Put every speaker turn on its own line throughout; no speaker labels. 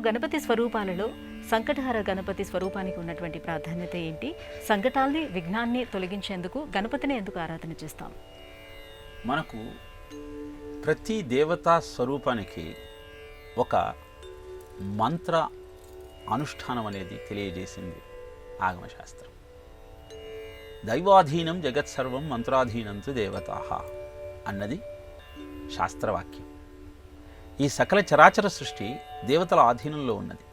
గణపతి స్వరూపాలలో సంకటహర గణపతి స్వరూపానికి ఉన్నటువంటి ప్రాధాన్యత ఏంటి? సంకటాల్ని, విఘ్నాన్ని తొలగించేందుకు గణపతిని ఎందుకు ఆరాధన చేస్తాం?
మనకు ప్రతి దేవతా స్వరూపానికి ఒక మంత్ర అనుష్ఠానం అనేది తెలియజేసింది ఆగమశాస్త్రం. దైవాధీనం జగత్సర్వం మంత్రాధీనంతు దేవతాః అన్నది శాస్త్రవాక్యం. ఈ సకల చరాచర సృష్టి దేవతల ఆధీనంలో ఉన్నది.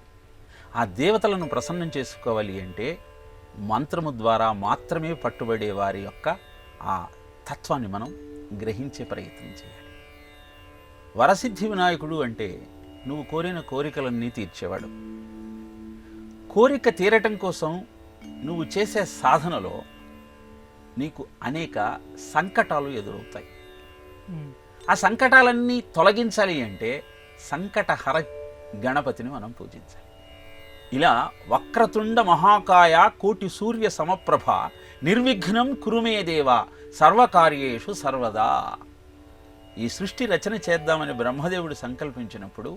ఆ దేవతలను ప్రసన్నం చేసుకోవాలి అంటే మంత్రము ద్వారా మాత్రమే పట్టుబడే వారి యొక్క ఆ తత్వాన్ని మనం గ్రహించే ప్రయత్నం చేయాలి. వరసిద్ధి వినాయకుడు అంటే నువ్వు కోరిన కోరికలన్నీ తీర్చేవాడు. కోరిక తీరటం కోసం నువ్వు చేసే సాధనలో నీకు అనేక సంకటాలు ఎదురవుతాయి. ఆ సంకటాలన్నీ తొలగించాలి అంటే సంకటహర గణపతిని మనం పూజించాలి. ఇలా వక్రతుండ మహాకాయ కోటి సూర్య సమప్రభ నిర్విఘ్నం కురుమే దేవ సర్వకార్యేషు సర్వదా. ఈ సృష్టి రచన చేద్దామని బ్రహ్మదేవుడు సంకల్పించినప్పుడు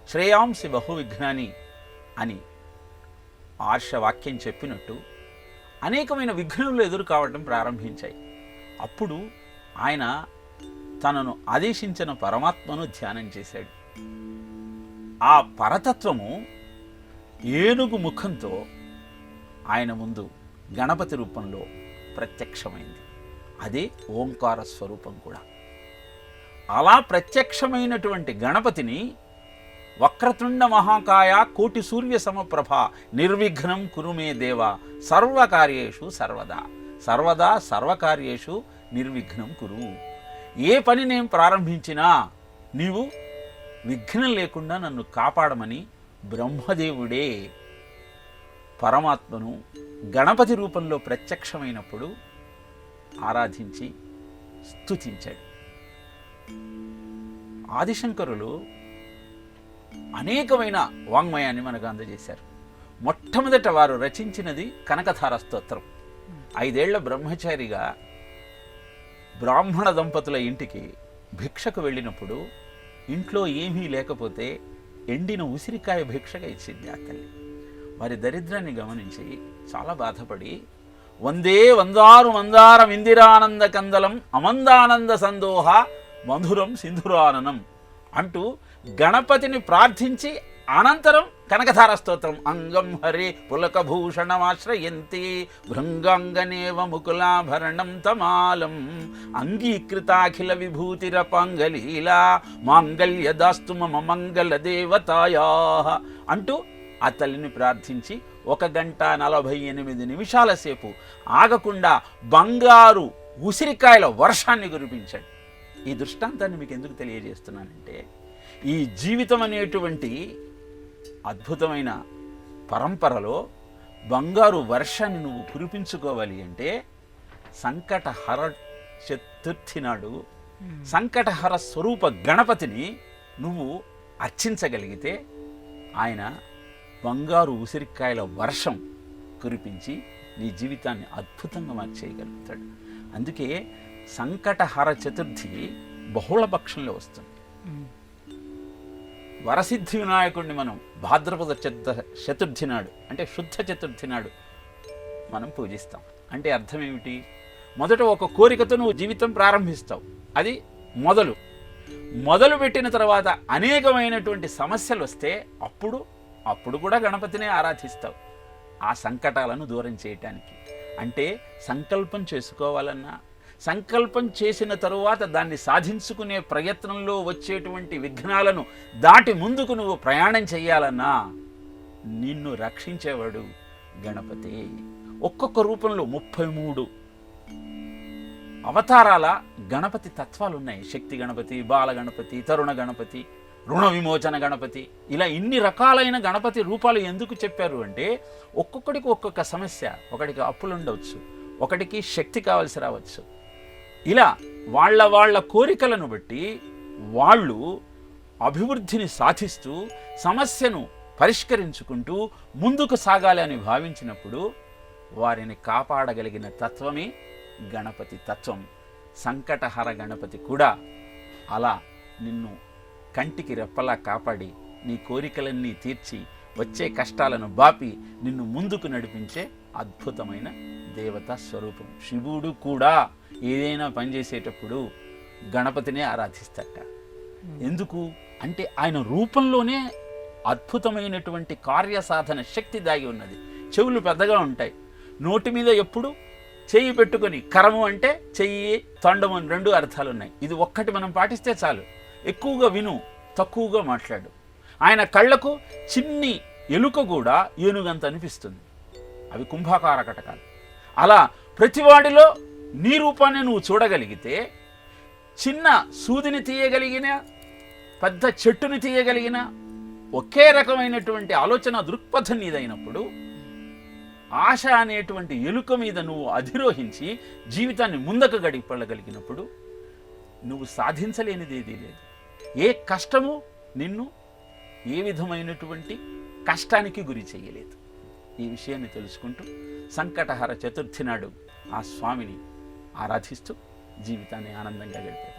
శ్రేయాంసి బహువిఘ్నాని అని ఆర్షవాక్యం చెప్పినట్టు అనేకమైన విఘ్నములు ఎదురు కావడం ప్రారంభించాయి. అప్పుడు ఆయన తనను ఆదేశించిన పరమాత్మను ధ్యానం చేశాడు. ఆ పరతత్వము ఏనుగు ముఖంతో ఆయన ముందు గణపతి రూపంలో ప్రత్యక్షమైంది. అదే ఓంకార స్వరూపం కూడా. అలా ప్రత్యక్షమైనటువంటి గణపతిని వక్రతుండ మహాకాయ కోటి సూర్య సమప్రభ నిర్విఘ్నం కురుమే దేవ సర్వకార్యేషు సర్వదా. సర్వదా సర్వకార్యేషు నిర్విఘ్నం కురు. ఏ పని నేను ప్రారంభించినా నీవు విఘ్నం లేకుండా నన్ను కాపాడమని బ్రహ్మదేవుడే పరమాత్మను గణపతి రూపంలో ప్రత్యక్షమైనప్పుడు ఆరాధించి స్తుతించాడు. ఆదిశంకరులు అనేకమైన వాంగ్మయాన్ని మనకు అందజేశారు. మొట్టమొదట వారు రచించినది కనకధార స్తోత్రం. 5 ఏళ్ల బ్రహ్మచారిగా బ్రాహ్మణ దంపతుల ఇంటికి భిక్షకు వెళ్ళినప్పుడు ఇంట్లో ఏమీ లేకపోతే ఎండిన ఉసిరికాయ భిక్షగా ఇచ్చింది ఆ తల్లి. వారి దరిద్రాన్ని గమనించి చాలా బాధపడి వందే వందారు మందారం ఇందిరానంద కందలం అమందానంద సందోహ మధురం సింధురాననం అంటూ గణపతిని ప్రార్థించి అనంతరం కనకధార స్తోత్రం అంగం హరి పులకభూషణమాశ్రయంతి భృంగాంగనేవ ముకులాభరణం తమాలం అంగీకృతాఖిల విభూతిరపాంగలీలా మాంగళ్యదాస్తు మమ మంగళ దేవతాయా అంటూ ఆ తల్లిని ప్రార్థించి 1 గంట 48 నిమిషాల సేపు ఆగకుండా బంగారు ఉసిరికాయల వర్షాన్ని కురిపించాడు. ఈ దృష్టాంతాన్ని మీకు ఎందుకు తెలియజేస్తున్నానంటే ఈ జీవితం అనేటువంటి అద్భుతమైన పరంపరలో బంగారు వర్షాన్ని నువ్వు కురిపించుకోవాలి అంటే సంకటహర చతుర్థి నాడు సంకటహర స్వరూప గణపతిని నువ్వు అర్చించగలిగితే ఆయన బంగారు ఉసిరికాయల వర్షం కురిపించి నీ జీవితాన్ని అద్భుతంగా మార్చేయగలుగుతాడు. అందుకే సంకటహర చతుర్థి బహుళపక్షంలో వస్తుంది. వరసిద్ధి వినాయకుడిని మనం భాద్రపద చతుర్థి నాడు అంటే శుద్ధ చతుర్థి నాడు మనం పూజిస్తాం. అంటే అర్థం ఏమిటి? మొదట ఒక కోరికతో నువ్వు జీవితం ప్రారంభిస్తావు. అది మొదలు పెట్టిన తర్వాత అనేకమైనటువంటి సమస్యలు వస్తే అప్పుడు కూడా గణపతినే ఆరాధిస్తావు ఆ సంకటాలను దూరం చేయటానికి. అంటే సంకల్పం చేసుకోవాలన్నా, సంకల్పం చేసిన తరువాత దాన్ని సాధించుకునే ప్రయత్నంలో వచ్చేటువంటి విఘ్నాలను దాటి ముందుకు నువ్వు ప్రయాణం చేయాలన్నా నిన్ను రక్షించేవాడు గణపతి. ఒక్కొక్క రూపంలో 33 అవతారాల గణపతి తత్వాలు ఉన్నాయి. శక్తి గణపతి, బాల గణపతి, తరుణ గణపతి, రుణ విమోచన గణపతి, ఇలా ఇన్ని రకాలైన గణపతి రూపాలు ఎందుకు చెప్పారు అంటే ఒక్కొక్కడికి ఒక్కొక్క సమస్య. ఒకడికి అప్పులు ఉండవచ్చు, ఒకడికి శక్తి కావలసి రావచ్చు. ఇలా వాళ్ళ కోరికలను బట్టి వాళ్ళు అభివృద్ధిని సాధిస్తూ సమస్యను పరిష్కరించుకుంటూ ముందుకు సాగాలి అని భావించినప్పుడు వారిని కాపాడగలిగిన తత్వమే గణపతి తత్వం. సంకటహర గణపతి కూడా అలా నిన్ను కంటికి రెప్పలా కాపాడి నీ కోరికలన్నీ తీర్చి వచ్చే కష్టాలను బాపి నిన్ను ముందుకు నడిపించే అద్భుతమైన దేవతా స్వరూపం. శివుడు కూడా ఏదైనా పనిచేసేటప్పుడు గణపతినే ఆరాధిస్తట. ఎందుకు అంటే ఆయన రూపంలోనే అద్భుతమైనటువంటి కార్యసాధన శక్తి దాగి ఉన్నది. చెవులు పెద్దగా ఉంటాయి, నోటి మీద ఎప్పుడు చెయ్యి పెట్టుకొని, కరము అంటే చెయ్యి, తొండము అని 2 అర్థాలు ఉన్నాయి. ఇది ఒక్కటి మనం పాటిస్తే చాలు. ఎక్కువగా విను, తక్కువగా మాట్లాడు. ఆయన కళ్ళకు చిన్ని ఎలుక కూడా ఏనుగంత అనిపిస్తుంది. అవి కుంభాకార కటకాలు. అలా ప్రతివాడిలో నీ రూపాన్ని నువ్వు చూడగలిగితే, చిన్న సూదిని తీయగలిగిన, పెద్ద చెట్టుని తీయగలిగిన, ఒకే రకమైనటువంటి ఆలోచన దృక్పథం నీదైనప్పుడు, ఆశ అనేటువంటి ఎలుక మీద నువ్వు అధిరోహించి జీవితాన్ని ముందుకు గడిపగలిగినప్పుడు నువ్వు సాధించలేనిది ఏదీ లేదు. ఏ కష్టము నిన్ను ఏ విధమైనటువంటి కష్టానికి గురి చేయలేదు. ఈ విషయాన్ని తెలుసుకుంటూ సంకటహర చతుర్థి నాడు ఆ స్వామిని ఆరాధిస్తూ జీవితాన్ని ఆనందంగా గడిపారు.